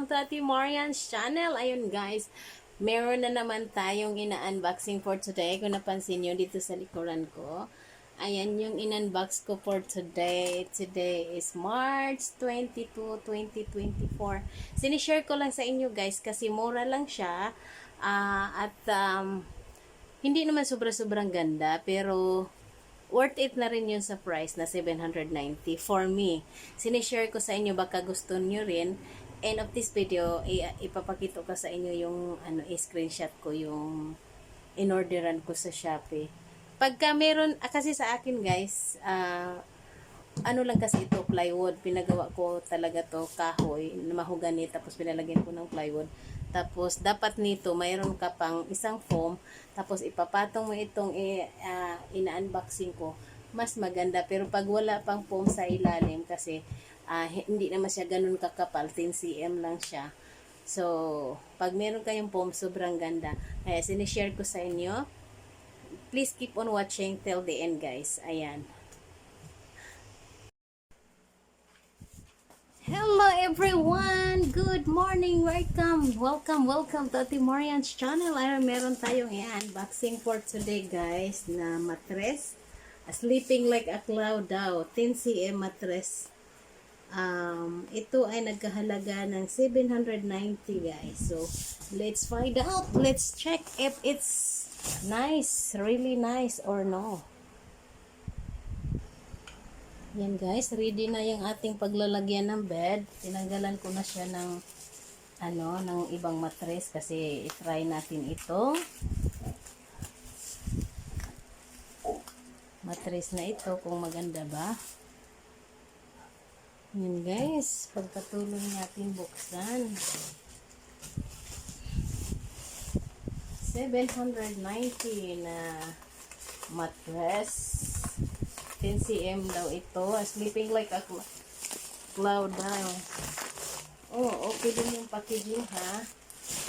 welcome to Ate Marian's channel. Ayun guys, meron na naman tayong ina-unboxing for today. Kung napansin nyo dito sa likuran ko. Ayan yung in-unbox ko for today. Today is March 22, 2024. Sinishare ko lang sa inyo guys kasi mura lang siya. Hindi naman sobra-sobrang ganda pero worth it na rin yun sa price na 790 for me. Sinishare ko sa inyo, baka gusto nyo rin. End of this video, ipapakita ko sa inyo yung screenshot ko yung inorderan ko sa Shopee. Pagka meron, kasi sa akin guys, ano lang kasi ito, plywood. Pinagawa ko talaga to kahoy, mahogany, tapos pinalagyan ko ng plywood. Tapos, dapat nito, mayroon ka pang isang foam. Tapos, ipapatong mo itong ina-unboxing ko. Mas maganda. Pero, pag wala pang foam sa ilalim, kasi hindi naman siya ganun kakapal. 10 cm lang siya. So, pag meron kayong foam, sobrang ganda. Kaya, sinishare ko sa inyo. Please keep on watching till the end, guys. Ayan. Hello everyone! Good morning! Welcome to Ate Marian's channel. Meron tayong i-unboxing for today guys na mattress. Sleeping like a cloud daw. 10 cm mattress. Ito ay nagkahalaga ng 790 guys. So, let's find out. Let's check if it's nice. Really nice or no. Yan guys, ready na yung ating paglalagyan ng bed. Tinanggalan ko na siya ng ng ibang mattress kasi i-try natin ito. Mattress na ito kung maganda ba. Yan guys, pagpatuloy natin buksan. 790 na mattress. 10 cm daw ito. Sleeping like a cloud daw. Oh, okay din yung packaging ha.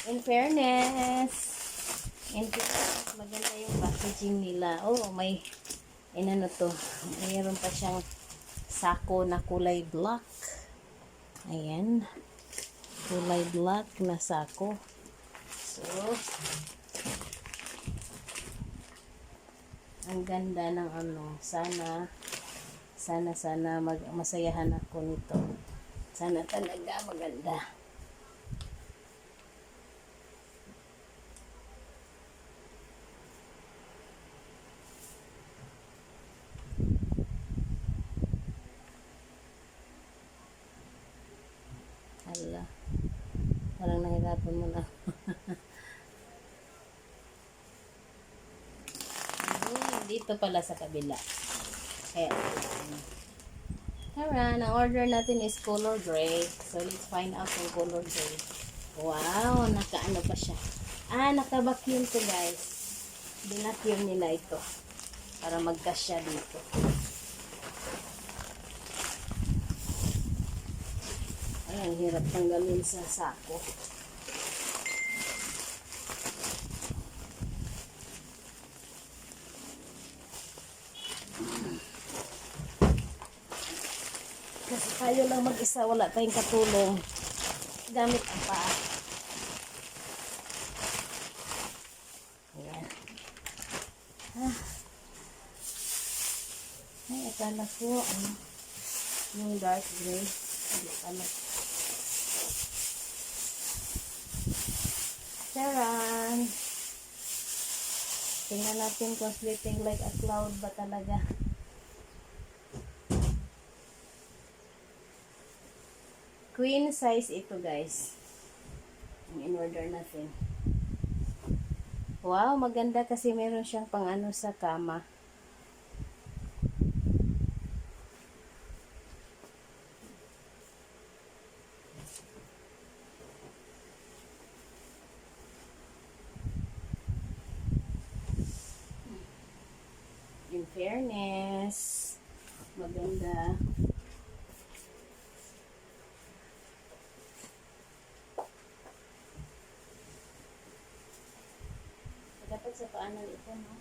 In fairness, maganda yung packaging nila. Oh, may to. Mayroon pa siyang sako na kulay black. Ayan. Kulay black na sako. So, ang ganda ng sana masayahan ako nito. Sana talaga maganda. Hala. Parang nahirapan mo na. Dito pala sa kabila. Tara, ang order natin is color gray. So, let's find out yung color gray. Wow, nakaano pa siya. Naka-vacuum to guys. Binacuum nila ito. Para magkasya dito. Ayan, hirap tanggalin sa sako. Kasi tayo lang mag-isa, wala tayong katulong. Gamit ang paa. Ayan. Ay, akala ko, yung dark gray. Hindi pala. Charan! Tingnan natin kung sleeping like a cloud ba talaga. Queen size ito guys. Ang in-order natin. Wow, maganda kasi meron siyang pang sa kama. In fairness, maganda. Dapat sa paanan ito, no?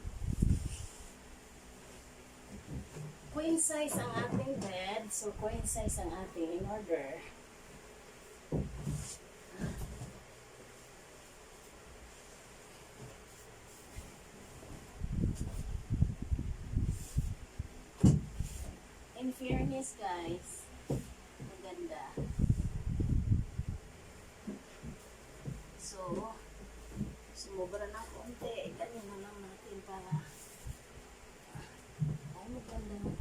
Queen size ang ating bed. So, queen size ang ating in order. fairness guys, maganda. So, sumobra na konti. Ganyan na lang natin para ay maganda.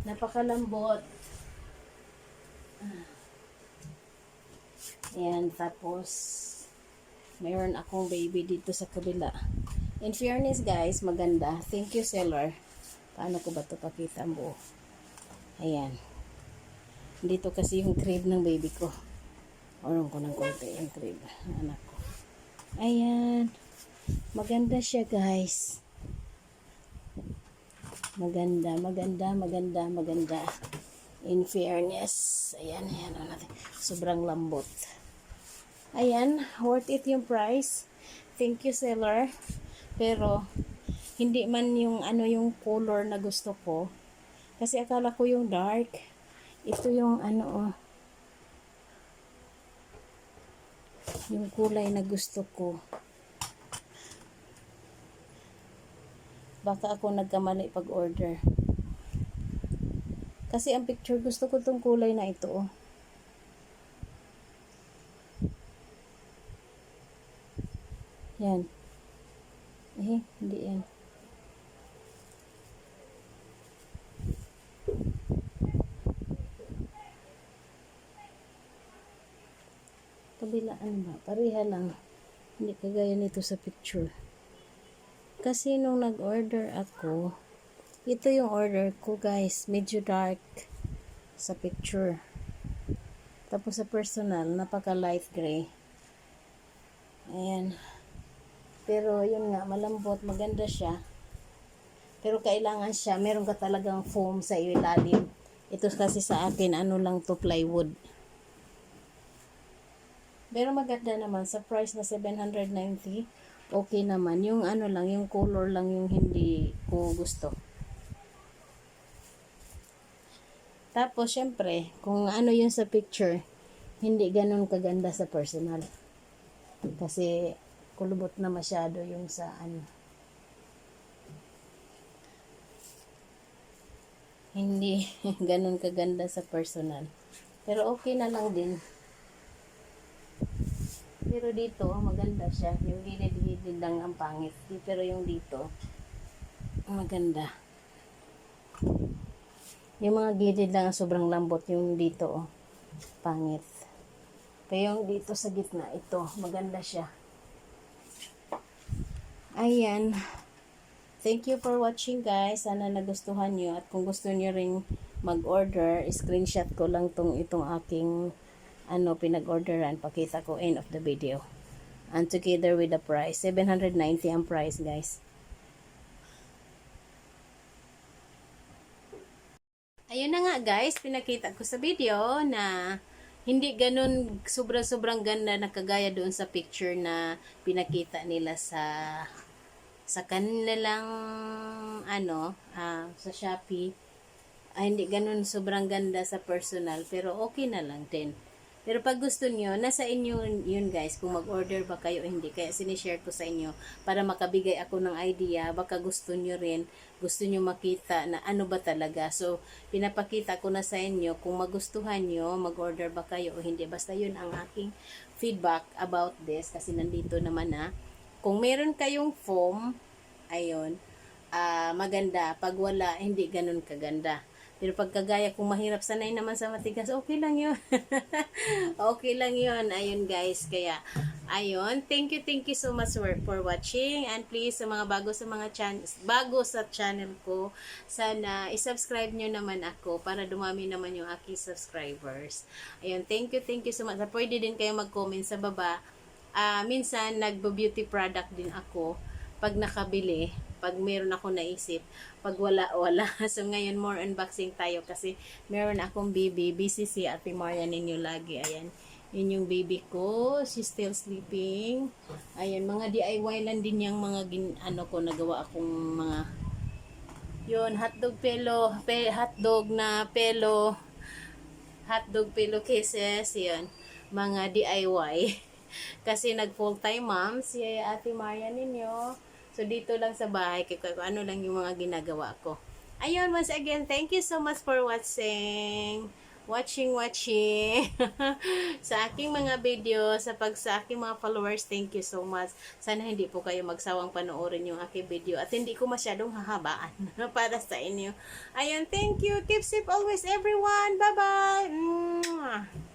Napakalambot. Ayan, tapos mayroon akong baby dito sa kabila. In fairness guys, maganda. Thank you seller. Paano ko ba ito pakita ang buo? Ayan. Dito kasi yung crib ng baby ko. Orong ko ng konti yung crib ng anak ko. Ayan. Maganda siya guys. Maganda, maganda, maganda, maganda. In fairness. Ayan, ayan. Sobrang lambot. Ayan, worth it yung price. Thank you seller. Pero hindi man yung ano yung color na gusto ko. Kasi akala ko yung dark. Ito yung ano yung kulay na gusto ko. Baka ako nagkamali pag order. Kasi ang picture gusto ko tong kulay na ito oh. Yan. Hindi yan. Kabilaan ba? Pareha lang. Hindi kagaya nito sa picture. Kasi nung nag-order ako, ito yung order ko guys. Medyo dark sa picture. Tapos sa personal, napaka light gray. Ayan. Pero yun nga, malambot, maganda siya. Pero kailangan siya, meron ka talagang foam sa ilalim. Ito kasi sa akin, ano lang to, plywood. Pero maganda naman, sa price na 790, okay naman. Yung ano lang, yung color lang yung hindi ko gusto. Tapos, syempre, kung ano yung sa picture, hindi ganun kaganda sa personal. Kasi, kulubot na masyado yung sa ano. Hindi ganun kaganda sa personal. Pero okay na lang din. Pero dito, maganda siya. Yung gilid-gilid lang ang pangit. Pero yung dito, maganda. Yung mga gilid lang sobrang lambot. Yung dito, pangit. Pero yung dito sa gitna, ito, maganda siya. Ayan. Thank you for watching guys. Sana nagustuhan nyo. At kung gusto nyo ring mag-order, screenshot ko lang itong aking pinag-orderan. Pakita ko end of the video. And together with the price. 790 ang price guys. Ayun na nga guys. Pinakita ko sa video na hindi ganun sobrang ganda na kagaya doon sa picture na pinakita nila sa kanilang sa Shopee. Hindi ganun sobrang ganda sa personal pero okay na lang din. Pero pag gusto nyo, nasa inyo yun guys, kung mag-order ba kayo o hindi. Kaya sinishare ko sa inyo para makabigay ako ng idea. Baka gusto nyo rin, gusto nyo makita na ano ba talaga. So, pinapakita ko na sa inyo kung magustuhan nyo, mag-order ba kayo o hindi. Basta yun ang aking feedback about this kasi nandito naman na. Kung meron kayong foam, ayun, maganda. Pag wala, hindi ganun kaganda. Pero pag kagaya kung mahirap sanay naman sa matigas, okay lang yun. Okay lang yun. Ayun guys. Kaya, ayun. Thank you so much for watching. And please, sa mga bago sa channel ko, sana isubscribe nyo naman ako para dumami naman yung aking subscribers. Ayun. Thank you so much. Pwede din kayo mag-comment sa baba. Minsan, nagbo-beauty product din ako pag nakabili. Pag meron ako naisip, pag wala. So, ngayon, more unboxing tayo kasi meron akong baby. Busy si Ate Maria ninyo lagi. Ayan. Yun yung baby ko. She's still sleeping. Ayan, mga DIY lang din yung mga ko, nagawa akong mga yun, hotdog cases. Yun, mga DIY. Kasi nag full-time mom si Ate Maria ninyo. So, dito lang sa bahay, kung ano lang yung mga ginagawa ko. Ayun, once again, thank you so much for watching. Watching sa aking mga video, sa aking mga followers, thank you so much. Sana hindi po kayo magsawang panoorin yung aking video at hindi ko masyadong hahabaan para sa inyo. Ayun, thank you. Keep safe always everyone. Bye-bye.